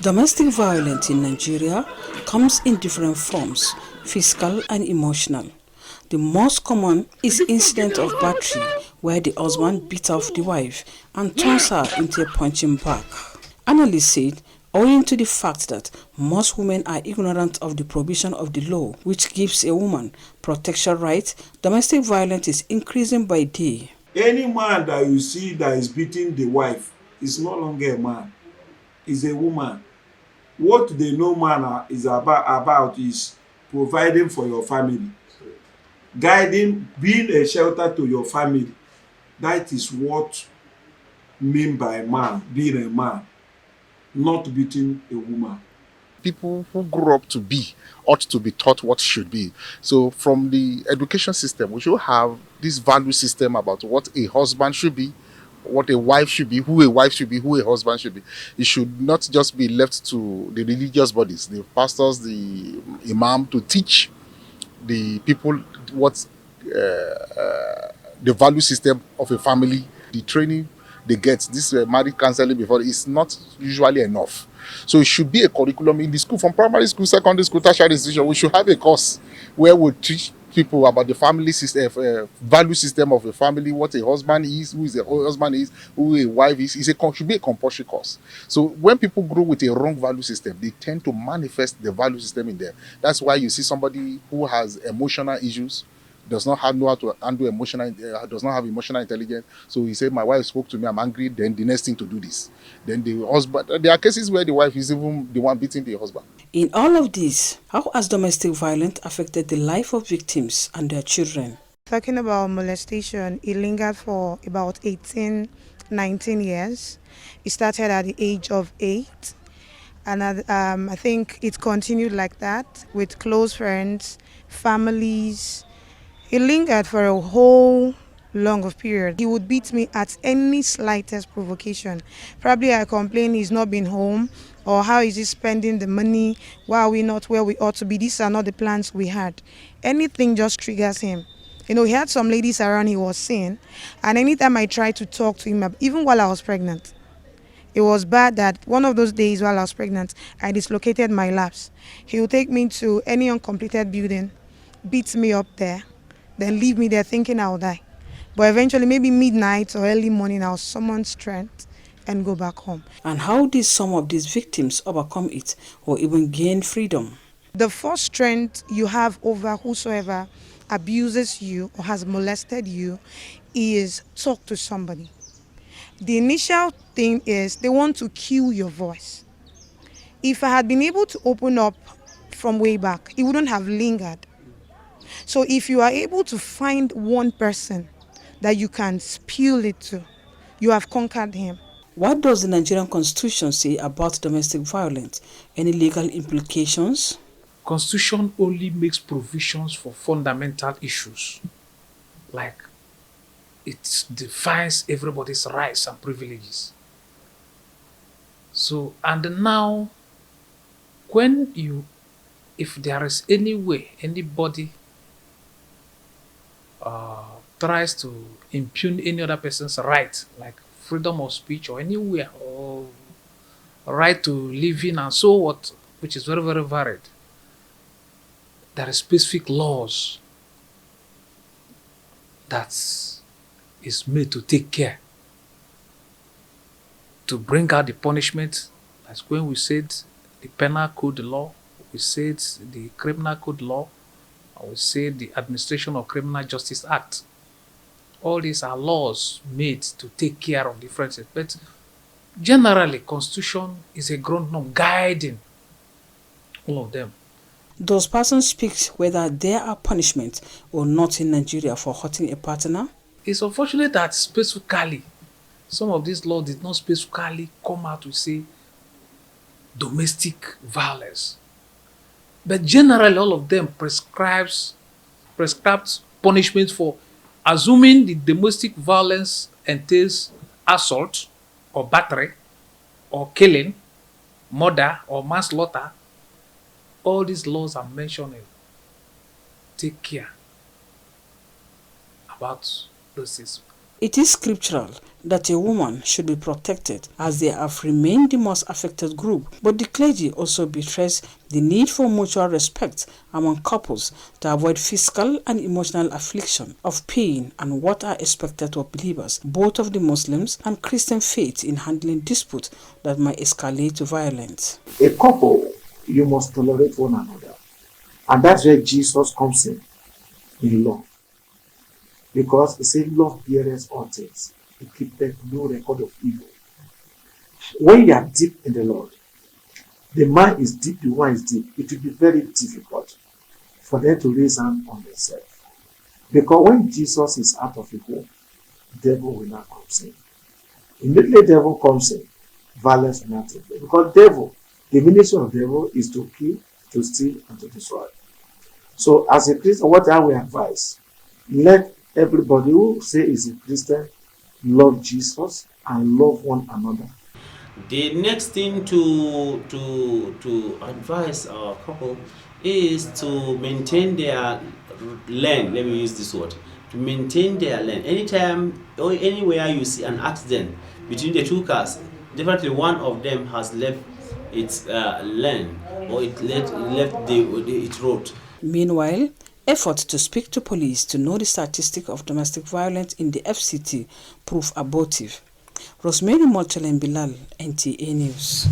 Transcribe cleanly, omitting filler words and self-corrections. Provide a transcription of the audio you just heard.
Domestic violence in Nigeria comes in different forms, physical and emotional. The most common is incident of battery, where the husband beats off the wife and turns her into a punching bag. Analysts said, owing to the fact that most women are ignorant of the provision of the law which gives a woman protection rights, domestic violence is increasing by day. Any man that you see that is beating the wife is no longer a man, is a woman. What they know man is about is providing for your family, guiding, being a shelter to your family. That is what mean by man, being a man, not beating a woman. People who grew up to be ought to be taught what should be. So from the education system, we should have this value system about what a husband should be, what a wife should be, who a wife should be, who a husband should be. It should not just be left to the religious bodies, the pastors, the imam, to teach the people what the value system of a family, the training they get. This marriage counseling before is not usually enough. So it should be a curriculum in the school, from primary school, secondary school, tertiary institution. We should have a course where we teach people about the family system, value system of a family, what a husband is, who is a husband is, who a wife is. Should be a compulsory course. So when people grow with a wrong value system, they tend to manifest the value system in them. That's why you see somebody who has emotional issues, does not know how to handle does not have emotional intelligence. So he said, my wife spoke to me, I'm angry, then the next thing to do this. Then the husband, there are cases where the wife is even the one beating the husband. In all of this, how has domestic violence affected the life of victims and their children? Talking about molestation, it lingered for about 18, 19 years. It started at the age of 8. And I think it continued like that with close friends, families. It lingered for a whole long of period. He would beat me at any slightest provocation. Probably I complain he's not been home, or how is he spending the money, why are we not where we ought to be, these are not the plans we had. Anything just triggers him. You know, he had some ladies around he was seeing, and anytime I tried to talk to him, even while I was pregnant, it was bad that one of those days while I was pregnant, I dislocated my laps. He would take me to any uncompleted building, beat me up there, then leave me there thinking I'll die. But eventually, maybe midnight or early morning, I'll summon strength and go back home. And how did some of these victims overcome it or even gain freedom? The first strength you have over whosoever abuses you or has molested you is talk to somebody. The initial thing is they want to kill your voice. If I had been able to open up from way back, it wouldn't have lingered. So if you are able to find one person that you can spill it to, you have conquered him. What does the Nigerian Constitution say about domestic violence? Any legal implications? Constitution only makes provisions for fundamental issues, like it defines everybody's rights and privileges. So, and now, if there is any way anybody tries to impugn any other person's right, like freedom of speech or anywhere, or right to live in and so what, which is very, very varied, there are specific laws that is made to take care, to bring out the punishment. That's when we said the penal code law, we said the criminal code law, and we said the Administration of Criminal Justice Act. All these are laws made to take care of differences. But generally, Constitution is a ground norm guiding all of them. Does person speak whether there are punishments or not in Nigeria for hurting a partner? It's unfortunate that specifically, some of these laws did not specifically come out to say domestic violence. But generally, all of them prescribes punishment for assuming the domestic violence entails assault or battery or killing, murder or manslaughter. All these laws are mentioning. Take care about those things. It is scriptural that a woman should be protected as they have remained the most affected group, but the clergy also betrays the need for mutual respect among couples to avoid physical and emotional affliction of pain and what are expected of believers, both of the Muslims and Christian faith, in handling disputes that might escalate to violence. A couple, you must tolerate one another, and that's where Jesus comes in love. Because he said, love beareth all things. It keepeth no record of evil. When you are deep in the Lord, the man is deep, the one is deep. It will be very difficult for them to raise hand on themselves. Because when Jesus is out of the home, the devil will not come in. Immediately the devil comes in, violence will not take place. Because the ministry of the devil is to kill, to steal, and to destroy. So as a Christian, what I will advise, let everybody who say is a Christian love Jesus and love one another. The next thing to advise our couple is to maintain their land. Let me use this word. To maintain their land. Anytime or anywhere you see an accident between the two cars, definitely one of them has left its land, or it left its road. Meanwhile, efforts to speak to police to know the statistic of domestic violence in the FCT prove abortive. Rosemary Mochel and Bilal, NTA News.